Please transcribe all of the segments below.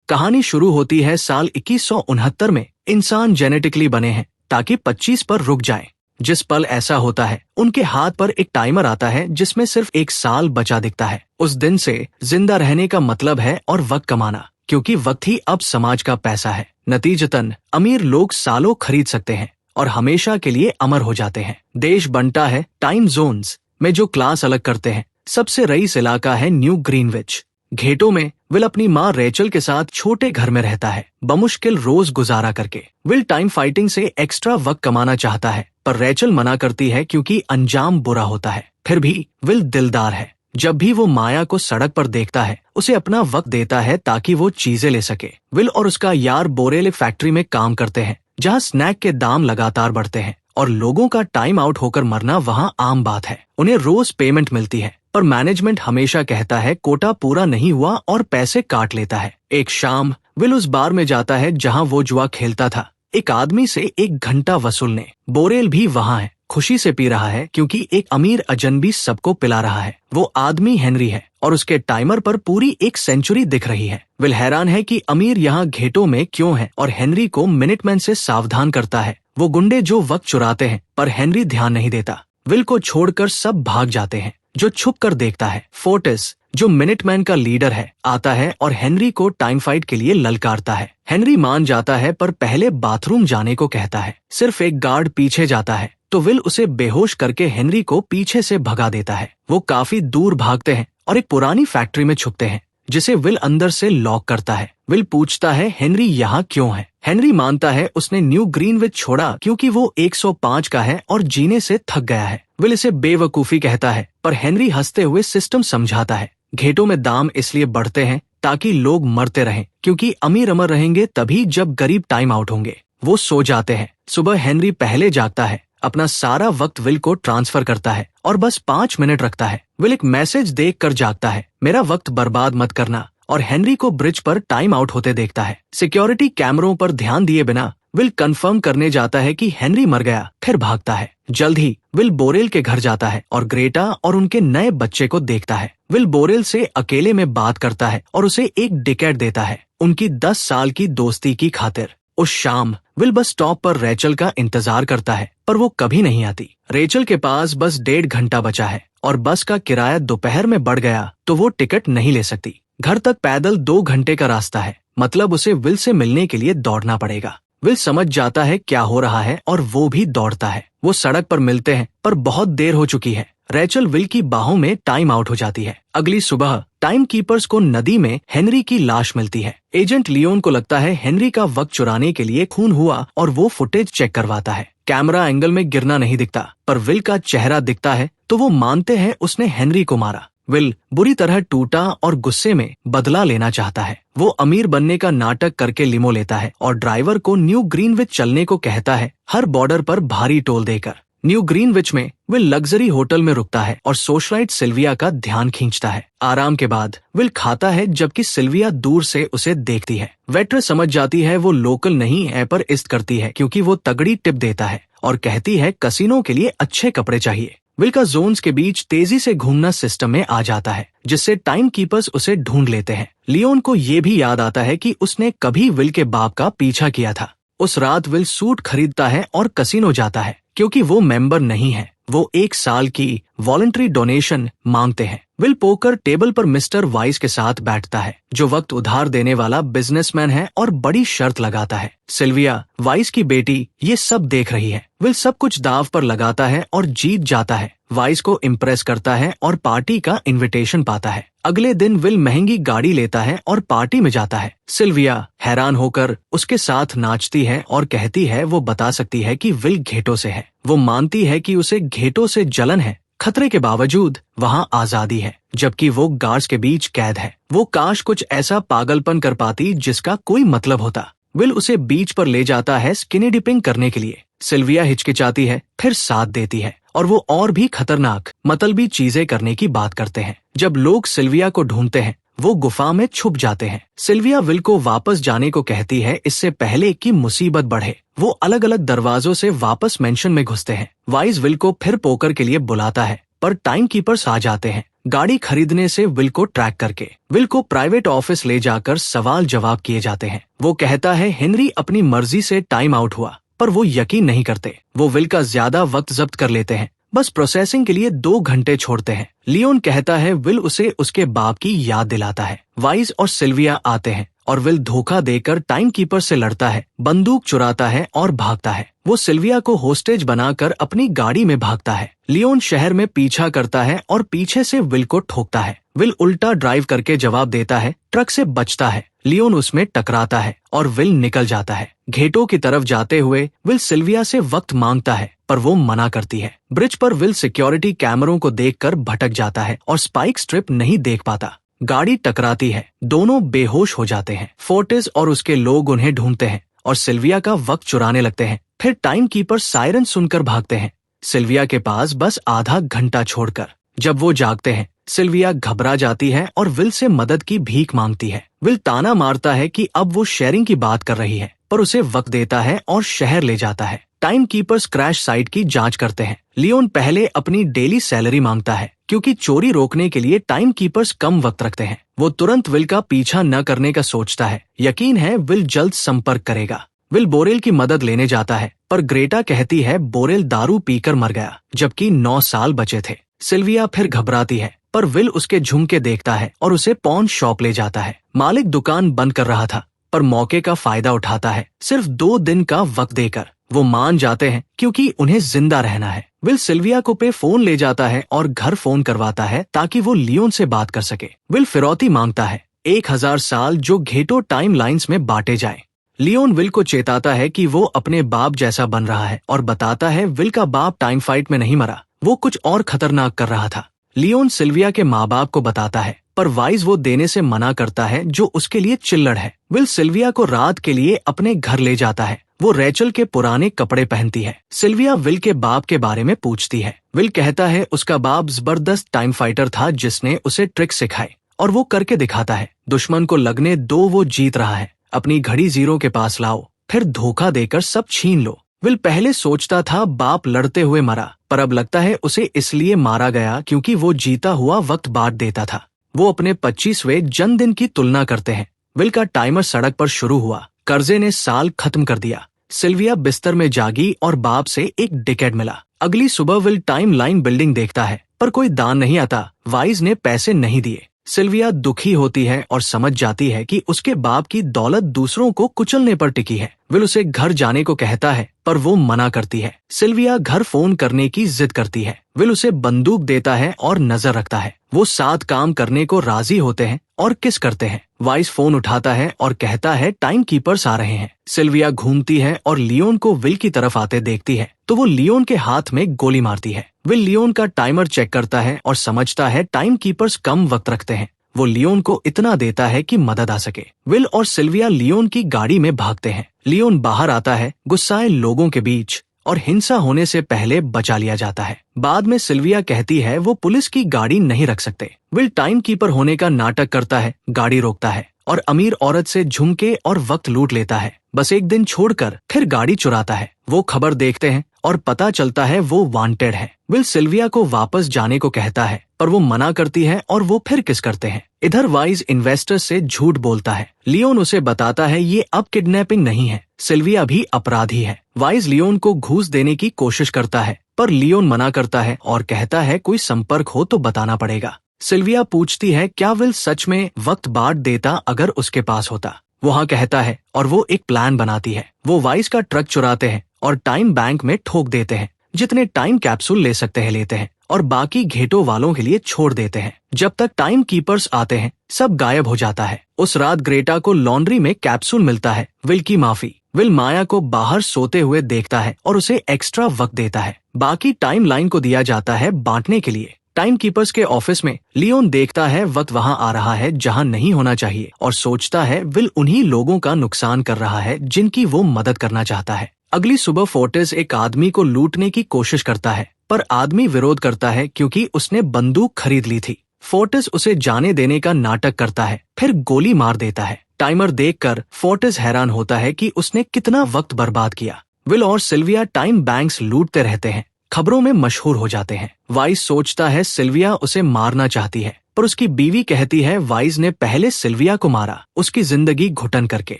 कहानी शुरू होती है साल 2169 में। इंसान जेनेटिकली बने हैं ताकि 25 पर रुक जाएं। जिस पल ऐसा होता है उनके हाथ पर एक टाइमर आता है जिसमें सिर्फ 1 साल बचा दिखता है। उस दिन से जिंदा रहने का मतलब है और वक्त कमाना, क्योंकि वक्त ही अब समाज का पैसा है। नतीजतन अमीर लोग सालों खरीद सकते हैं और हमेशा के लिए अमर हो जाते हैं। देश बनता है टाइम जोन्स में जो क्लास अलग करते हैं। सबसे रईस इलाका है न्यू ग्रीनविच। घेटों में विल अपनी माँ रेचल के साथ छोटे घर में रहता है, बमुश्किल रोज गुजारा करके। विल टाइम फाइटिंग से एक्स्ट्रा वक्त कमाना चाहता है, पर रेचल मना करती है क्योंकि अंजाम बुरा होता है। फिर भी विल दिलदार है। जब भी वो माया को सड़क पर देखता है उसे अपना वक्त देता है ताकि वो चीजें ले सके। विल और उसका यार बोरेल एक फैक्ट्री में काम करते हैं जहाँ स्नैक के दाम लगातार बढ़ते हैं और लोगों का टाइम आउट होकर मरना वहाँ आम बात है। उन्हें रोज पेमेंट मिलती है, पर मैनेजमेंट हमेशा कहता है कोटा पूरा नहीं हुआ और पैसे काट लेता है। एक शाम विल उस बार में जाता है जहां वो जुआ खेलता था, एक आदमी से 1 घंटा वसूलने। बोरेल भी वहां है, खुशी से पी रहा है क्योंकि एक अमीर अजनबी सबको पिला रहा है। वो आदमी हेनरी है और उसके टाइमर पर पूरी 1 सेंचुरी दिख रही है। विल हैरान है कि अमीर यहाँ घेटों में क्यों है और हेनरी को मिनटमैन से सावधान करता है। वो गुंडे जो वक्त चुराते हैं, पर हेनरी ध्यान नहीं देता। विल को छोड़कर सब भाग जाते हैं। जो छुप कर देखता है, फोर्टिस जो मिनटमैन का लीडर है, आता है और हेनरी को टाइम फाइट के लिए ललकारता है। हेनरी मान जाता है पर पहले बाथरूम जाने को कहता है। सिर्फ एक गार्ड पीछे जाता है तो विल उसे बेहोश करके हेनरी को पीछे से भगा देता है। वो काफी दूर भागते हैं और एक पुरानी फैक्ट्री में छुपते हैं जिसे विल अंदर से लॉक करता है। विल पूछता है हेनरी यहाँ क्यों है। हेनरी मानता है उसने न्यू ग्रीनविच छोड़ा क्योंकि वो 105 का है और जीने से थक गया है। विल इसे बेवकूफी कहता है, पर हेनरी हंसते हुए सिस्टम समझाता है। घेटों में दाम इसलिए बढ़ते हैं ताकि लोग मरते रहें, क्योंकि अमीर अमर रहेंगे तभी जब गरीब टाइम आउट होंगे। वो सो जाते हैं। सुबह हेनरी पहले जागता है, अपना सारा वक्त विल को ट्रांसफर करता है और बस 5 मिनट रखता है। विल एक मैसेज देख कर जागता है, मेरा वक्त बर्बाद मत करना, और हेनरी को ब्रिज पर टाइम आउट होते देखता है। सिक्योरिटी कैमरों पर ध्यान दिए बिना विल कंफर्म करने जाता है कि हेनरी मर गया, फिर भागता है। जल्द ही विल बोरेल के घर जाता है और ग्रेटा और उनके नए बच्चे को देखता है। विल बोरेल से अकेले में बात करता है और उसे 1 डिकेड देता है उनकी 10 साल की दोस्ती की खातिर। उस शाम विल बस स्टॉप पर रेचल का इंतजार करता है, पर वो कभी नहीं आती। रेचल के पास बस 1.5 घंटा बचा है और बस का किराया दोपहर में बढ़ गया तो वो टिकट नहीं ले सकती। घर तक पैदल 2 घंटे का रास्ता है, मतलब उसे विल से मिलने के लिए दौड़ना पड़ेगा। विल समझ जाता है क्या हो रहा है और वो भी दौड़ता है। वो सड़क पर मिलते हैं, पर बहुत देर हो चुकी है। रेचल विल की बाहों में टाइम आउट हो जाती है। अगली सुबह टाइम कीपर्स को नदी में हेनरी की लाश मिलती है। एजेंट लियोन को लगता है हेनरी का वक्त चुराने के लिए खून हुआ और वो फुटेज चेक करवाता है। कैमरा एंगल में गिरना नहीं दिखता, पर विल का चेहरा दिखता है तो वो मानते हैं उसने हेनरी को मारा। विल बुरी तरह टूटा और गुस्से में बदला लेना चाहता है। वो अमीर बनने का नाटक करके लिमो लेता है और ड्राइवर को न्यू ग्रीनविच चलने को कहता है, हर बॉर्डर पर भारी टोल देकर। न्यू ग्रीनविच में विल लग्जरी होटल में रुकता है और सोशलाइट सिल्विया का ध्यान खींचता है। आराम के बाद विल खाता है जबकि सिल्विया दूर से उसे देखती है। वेटर समझ जाती है वो लोकल नहीं है, पर इज्जत करती है क्योंकि वो तगड़ी टिप देता है और कहती है कसिनो के लिए अच्छे कपड़े चाहिए। विल का जोन्स के बीच तेजी से घूमना सिस्टम में आ जाता है, जिससे टाइम कीपर्स उसे ढूंढ लेते हैं। लियोन को ये भी याद आता है कि उसने कभी विल के बाप का पीछा किया था। उस रात विल सूट खरीदता है और कसिनो जाता है। क्योंकि वो मेंबर नहीं है, वो 1 साल की वॉलंटरी डोनेशन मांगते हैं। विल पोकर टेबल पर मिस्टर वाइस के साथ बैठता है, जो वक्त उधार देने वाला बिजनेसमैन है, और बड़ी शर्त लगाता है। सिल्विया, वाइस की बेटी, ये सब देख रही है। विल सब कुछ दाव पर लगाता है और जीत जाता है। वाइस को इम्प्रेस करता है और पार्टी का इनविटेशन पाता है। अगले दिन विल महंगी गाड़ी लेता है और पार्टी में जाता है। सिल्विया हैरान होकर उसके साथ नाचती है और कहती है वो बता सकती है कि विल घेटों से है। वो मानती है कि उसे घेटों से जलन है। खतरे के बावजूद वहाँ आजादी है, जबकि वो गार्ड्स के बीच कैद है। वो काश कुछ ऐसा पागलपन कर पाती जिसका कोई मतलब होता। विल उसे बीच पर ले जाता है स्किनी डिपिंग करने के लिए। सिल्विया हिचकिचाती है, फिर साथ देती है और वो और भी खतरनाक मतलबी चीजें करने की बात करते हैं। जब लोग सिल्विया को ढूंढते हैं वो गुफा में छुप जाते हैं। सिल्विया विल को वापस जाने को कहती है इससे पहले कि मुसीबत बढ़े। वो अलग अलग दरवाजों से वापस मेंशन में घुसते हैं। वाइस विल को फिर पोकर के लिए बुलाता है, पर टाइम कीपर्स आ जाते हैं। गाड़ी खरीदने से विल को ट्रैक करके विल को प्राइवेट ऑफिस ले जाकर सवाल जवाब किए जाते हैं। वो कहता है हेनरी अपनी मर्जी से टाइम आउट हुआ, पर वो यकीन नहीं करते। वो विल का ज्यादा वक्त जब्त कर लेते हैं, बस प्रोसेसिंग के लिए 2 घंटे छोड़ते हैं। लियोन कहता है विल उसे उसके बाप की याद दिलाता है। वाइज और सिल्विया आते हैं और विल धोखा देकर टाइम कीपर से लड़ता है, बंदूक चुराता है और भागता है। वो सिल्विया को होस्टेज बनाकर अपनी गाड़ी में भागता है। लियोन शहर में पीछा करता है और पीछे से विल को ठोकता है। विल उल्टा ड्राइव करके जवाब देता है, ट्रक से बचता है। लियोन उसमें टकराता है और विल निकल जाता है। घेटों की तरफ जाते हुए विल सिल्विया से वक्त मांगता है, पर वो मना करती है। ब्रिज पर विल सिक्योरिटी कैमरों को देखकर भटक जाता है और स्पाइक स्ट्रिप नहीं देख पाता। गाड़ी टकराती है, दोनों बेहोश हो जाते हैं। फोर्टिस और उसके लोग उन्हें ढूंढते हैं और सिल्विया का वक्त चुराने लगते हैं। फिर टाइम कीपर सायरन सुनकर भागते हैं, सिल्विया के पास बस आधा घंटा छोड़कर। जब वो जागते हैं, सिल्विया घबरा जाती है और विल से मदद की भीख मांगती है। विल ताना मारता है कि अब वो शेयरिंग की बात कर रही है, पर उसे वक्त देता है और शहर ले जाता है। टाइम कीपर्स क्रैश साइट की जांच करते हैं। लियोन पहले अपनी डेली सैलरी मांगता है, क्योंकि चोरी रोकने के लिए टाइम कीपर्स कम वक्त रखते हैं। वो तुरंत विल का पीछा न करने का सोचता है, यकीन है विल जल्द संपर्क करेगा। विल बोरेल की मदद लेने जाता है, पर ग्रेटा कहती है बोरेल दारू पीकर मर गया, जबकि 9 साल बचे थे। सिल्विया फिर घबराती है, पर विल उसके झुमके देखता है और उसे पॉन शॉप ले जाता है। मालिक दुकान बंद कर रहा था, पर मौके का फायदा उठाता है, सिर्फ 2 दिन का वक्त देकर। वो मान जाते हैं क्योंकि उन्हें जिंदा रहना है। विल सिल्विया को पे फोन ले जाता है और घर फोन करवाता है ताकि वो लियोन से बात कर सके। विल फिरौती मांगता है, 1000 साल जो घेटो टाइम लाइन्स में बांटे जाए। लियोन विल को चेताता है कि वो अपने बाप जैसा बन रहा है और बताता है विल का बाप टाइम फाइट में नहीं मरा, वो कुछ और खतरनाक कर रहा था। लियोन सिल्विया के माँ बाप को बताता है, पर वाइज वो देने से मना करता है, जो उसके लिए चिल्लड़ है। विल सिल्विया को रात के लिए अपने घर ले जाता है। वो रेचल के पुराने कपड़े पहनती है। सिल्विया विल के बाप के बारे में पूछती है। विल कहता है उसका बाप जबरदस्त टाइम फाइटर था जिसने उसे ट्रिक सिखाए, और वो करके दिखाता है। दुश्मन को लगने दो, वो जीत रहा है। अपनी घड़ी 0 के पास लाओ, फिर धोखा देकर सब छीन लो। विल पहले सोचता था बाप लड़ते हुए मरा, पर अब लगता है उसे इसलिए मारा गया क्योंकि वो जीता हुआ वक्त बांट देता था। वो अपने 25वें जन्मदिन की तुलना करते हैं। विल का टाइमर सड़क पर शुरू हुआ, कर्जे ने साल खत्म कर दिया। सिल्विया बिस्तर में जागी और बाप से एक डिकेड मिला। अगली सुबह विल टाइम लाइन बिल्डिंग देखता है, पर कोई दान नहीं आता। वाइज ने पैसे नहीं दिए। सिल्विया दुखी होती है और समझ जाती है कि उसके बाप की दौलत दूसरों को कुचलने पर टिकी है। विल उसे घर जाने को कहता है, पर वो मना करती है। सिल्विया घर फोन करने की जिद करती है। विल उसे बंदूक देता है और नजर रखता है। वो साथ काम करने को राजी होते हैं और किस करते हैं। वाइस फोन उठाता है और कहता है टाइम कीपर्स आ रहे हैं। सिल्विया घूमती है और लियोन को विल की तरफ आते देखती है, तो वो लियोन के हाथ में गोली मारती है। विल लियोन का टाइमर चेक करता है और समझता है टाइम कीपर्स कम वक्त रखते हैं। वो लियोन को इतना देता है कि मदद आ सके। विल और सिल्विया लियोन की गाड़ी में भागते हैं। लियोन बाहर आता है, गुस्साए लोगों के बीच, और हिंसा होने से पहले बचा लिया जाता है। बाद में सिल्विया कहती है वो पुलिस की गाड़ी नहीं रख सकते। विल टाइम कीपर होने का नाटक करता है, गाड़ी रोकता है और अमीर औरत से झुमके और वक्त लूट लेता है। बस एक दिन छोड़कर फिर गाड़ी चुराता है। वो खबर देखते हैं और पता चलता है वो वांटेड है। विल सिल्विया को वापस जाने को कहता है, पर वो मना करती है और वो फिर किस करते हैं। इधर वाइज इन्वेस्टर से झूठ बोलता है। लियोन उसे बताता है ये अब किडनैपिंग नहीं है, सिल्विया भी अपराधी है। वाइज लियोन को घूस देने की कोशिश करता है, पर लियोन मना करता है और कहता है कोई संपर्क हो तो बताना पड़ेगा। सिल्विया पूछती है क्या विल सच में वक्त बांट देता अगर उसके पास होता। वो हाँ कहता है और वो एक प्लान बनाती है। वो वाइज का ट्रक चुराते हैं और टाइम बैंक में ठोक देते हैं। जितने टाइम कैप्सूल ले सकते हैं लेते हैं और बाकी घेटो वालों के लिए छोड़ देते हैं। जब तक टाइम कीपर्स आते हैं सब गायब हो जाता है। उस रात ग्रेटा को लॉन्ड्री में कैप्सूल मिलता है। विल की माफी। विल माया को बाहर सोते हुए देखता है और उसे एक्स्ट्रा वक्त देता है। बाकी टाइम लाइन को दिया जाता है बांटने के लिए। टाइम कीपर्स के ऑफिस में लियोन देखता है वक्त वहां आ रहा है जहां नहीं होना चाहिए और सोचता है विल उन्हीं लोगों का नुकसान कर रहा है जिनकी वो मदद करना चाहता है। अगली सुबह फोर्टिस एक आदमी को लूटने की कोशिश करता है, पर आदमी विरोध करता है क्योंकि उसने बंदूक खरीद ली थी। फोर्टिस उसे जाने देने का नाटक करता है, फिर गोली मार देता है। टाइमर देखकर फोर्टिस हैरान होता है कि उसने कितना वक्त बर्बाद किया। विल और सिल्विया टाइम बैंक्स लूटते रहते हैं। खबरों में मशहूर हो जाते हैं। वाइस सोचता है सिल्विया उसे मारना चाहती है, पर उसकी बीवी कहती है वाइस ने पहले सिल्विया को मारा, उसकी जिंदगी घुटन करके।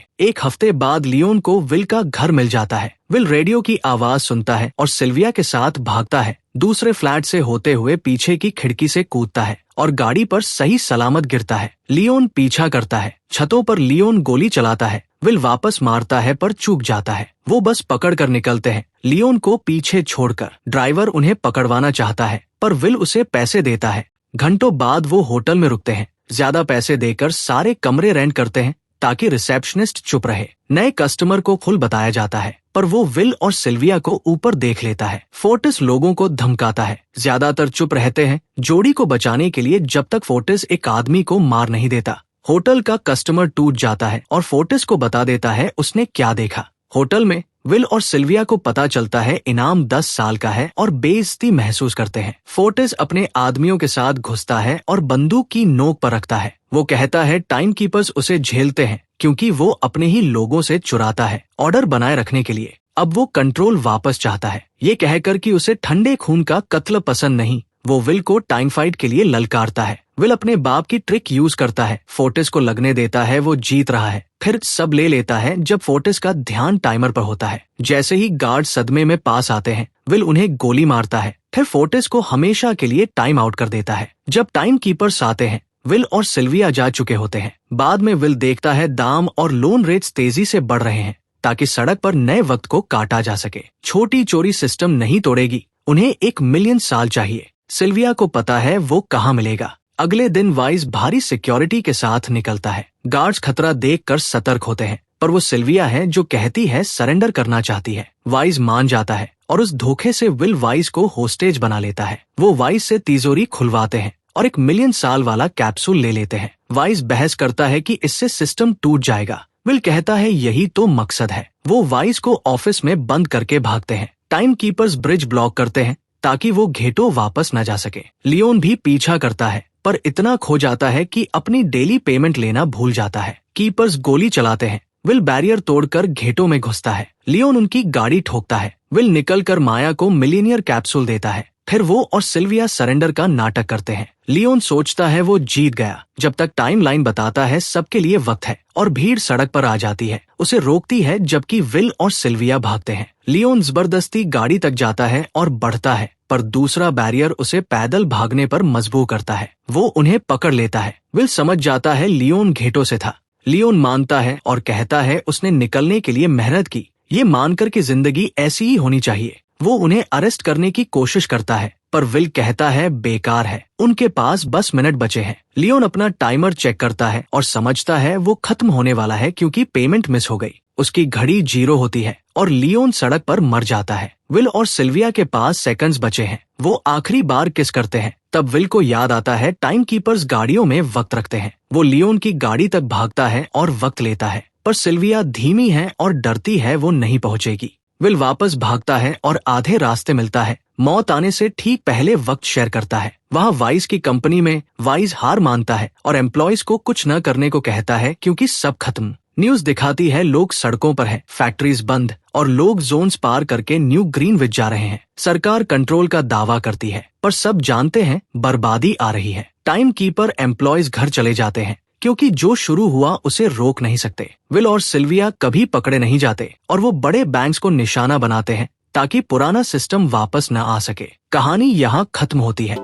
एक हफ्ते बाद लियोन को विल का घर मिल जाता है। विल रेडियो की आवाज सुनता है और सिल्विया के साथ भागता है। दूसरे फ्लैट से होते हुए पीछे की खिड़की से कूदता है और गाड़ी पर सही सलामत गिरता है। लियोन पीछा करता है। छतों पर लियोन गोली चलाता है। विल वापस मारता है पर चूक जाता है। वो बस पकड़ कर निकलते हैं, लियोन को पीछे छोड़कर। ड्राइवर उन्हें पकड़वाना चाहता है पर विल उसे पैसे देता है। घंटों बाद वो होटल में रुकते हैं। ज्यादा पैसे देकर सारे कमरे रेंट करते हैं ताकि रिसेप्शनिस्ट चुप रहे। नए कस्टमर को खुल बताया जाता है पर वो विल और सिल्विया को ऊपर देख लेता है। फोर्टिस लोगों को धमकाता है, ज्यादातर चुप रहते हैं जोड़ी को बचाने के लिए जब तक फोर्टिस एक आदमी को मार नहीं देता। होटल का कस्टमर टूट जाता है और फोर्टिस को बता देता है उसने क्या देखा। होटल में विल और सिल्विया को पता चलता है इनाम 10 साल का है और बेइज्जती महसूस करते हैं। फोर्टिस अपने आदमियों के साथ घुसता है और बंदूक की नोक पर रखता है। वो कहता है टाइम कीपर्स उसे झेलते हैं क्योंकि वो अपने ही लोगों से चुराता है ऑर्डर बनाए रखने के लिए। अब वो कंट्रोल वापस चाहता है, ये कहकर कि उसे ठंडे खून का कत्ल पसंद नहीं। वो विल को टाइम फाइट के लिए ललकारता है। विल अपने बाप की ट्रिक यूज करता है। फोर्टिस को लगने देता है वो जीत रहा है, फिर सब ले लेता है जब फोर्टिस का ध्यान टाइमर पर होता है। जैसे ही गार्ड सदमे में पास आते हैं, विल उन्हें गोली मारता है, फिर फोर्टिस को हमेशा के लिए टाइम आउट कर देता है। जब टाइम कीपर्स आते हैं, विल और सिल्विया जा चुके होते हैं। बाद में विल देखता है दाम और लोन रेट्स तेजी से बढ़ रहे हैं ताकि सड़क पर नए वक्त को काटा जा सके। छोटी चोरी सिस्टम नहीं तोड़ेगी, उन्हें 1 मिलियन साल चाहिए। सिल्विया को पता है वो कहाँ मिलेगा। अगले दिन वाइस भारी सिक्योरिटी के साथ निकलता है। गार्ड्स खतरा देखकर सतर्क होते हैं पर वो सिल्विया है जो कहती है सरेंडर करना चाहती है। वाइस मान जाता है और उस धोखे से विल वाइस को होस्टेज बना लेता है। वो वाइस से तिजोरी खुलवाते हैं और 1 मिलियन साल वाला कैप्सूल ले लेते हैं। वाइस बहस करता है कि इससे सिस्टम टूट जाएगा। विल कहता है यही तो मकसद है। वो वाइस को ऑफिस में बंद करके भागते हैं। टाइम कीपर्स ब्रिज ब्लॉक करते हैं ताकि वो घेटो वापस न जा सके। लियोन भी पीछा करता है पर इतना खो जाता है कि अपनी डेली पेमेंट लेना भूल जाता है। कीपर्स गोली चलाते हैं। विल बैरियर तोड़कर घेटो में घुसता है। लियोन उनकी गाड़ी ठोकता है। विल निकलकर माया को मिलीनियर कैप्सूल देता है। फिर वो और सिल्विया सरेंडर का नाटक करते हैं। लियोन सोचता है वो जीत गया जब तक टाइम लाइन बताता है सबके लिए वक्त है और भीड़ सड़क पर आ जाती है, उसे रोकती है जबकि विल और सिल्विया भागते हैं। लियोन जबरदस्ती गाड़ी तक जाता है और बढ़ता है पर दूसरा बैरियर उसे पैदल भागने पर मजबूर करता है। वो उन्हें पकड़ लेता है। विल समझ जाता है लियोन घेटो से था। लियोन मानता है और कहता है उसने निकलने के लिए मेहनत की, ये मानकर कि जिंदगी ऐसी ही होनी चाहिए। वो उन्हें अरेस्ट करने की कोशिश करता है पर विल कहता है बेकार है, उनके पास बस मिनट बचे हैं। लियोन अपना टाइमर चेक करता है और समझता है वो खत्म होने वाला है क्योंकि पेमेंट मिस हो गई। उसकी घड़ी 0 होती है और लियोन सड़क पर मर जाता है। विल और सिल्विया के पास सेकंड्स बचे हैं। वो आखिरी बार किस करते हैं। तब विल को याद आता है टाइम कीपर्स गाड़ियों में वक्त रखते हैं। वो लियोन की गाड़ी तक भागता है और वक्त लेता है पर सिल्विया धीमी है और डरती है वो नहीं पहुंचेगी। विल वापस भागता है और आधे रास्ते मिलता है। मौत आने से ठीक पहले वक्त शेयर करता है। वहाँ वाइस की कंपनी में वाइस हार मानता है और एम्प्लॉयज को कुछ न करने को कहता है क्योंकि सब खत्म। न्यूज दिखाती है लोग सड़कों पर हैं, फैक्ट्रीज बंद और लोग जोन्स पार करके न्यू ग्रीनविच जा रहे हैं। सरकार कंट्रोल का दावा करती है पर सब जानते हैं बर्बादी आ रही है। टाइम कीपर एम्प्लॉयज घर चले जाते हैं क्योंकि जो शुरू हुआ उसे रोक नहीं सकते। विल और सिल्विया कभी पकड़े नहीं जाते और वो बड़े बैंक्स को निशाना बनाते हैं ताकि पुराना सिस्टम वापस न आ सके। कहानी यहाँ खत्म होती है।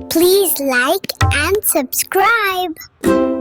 Please like and subscribe.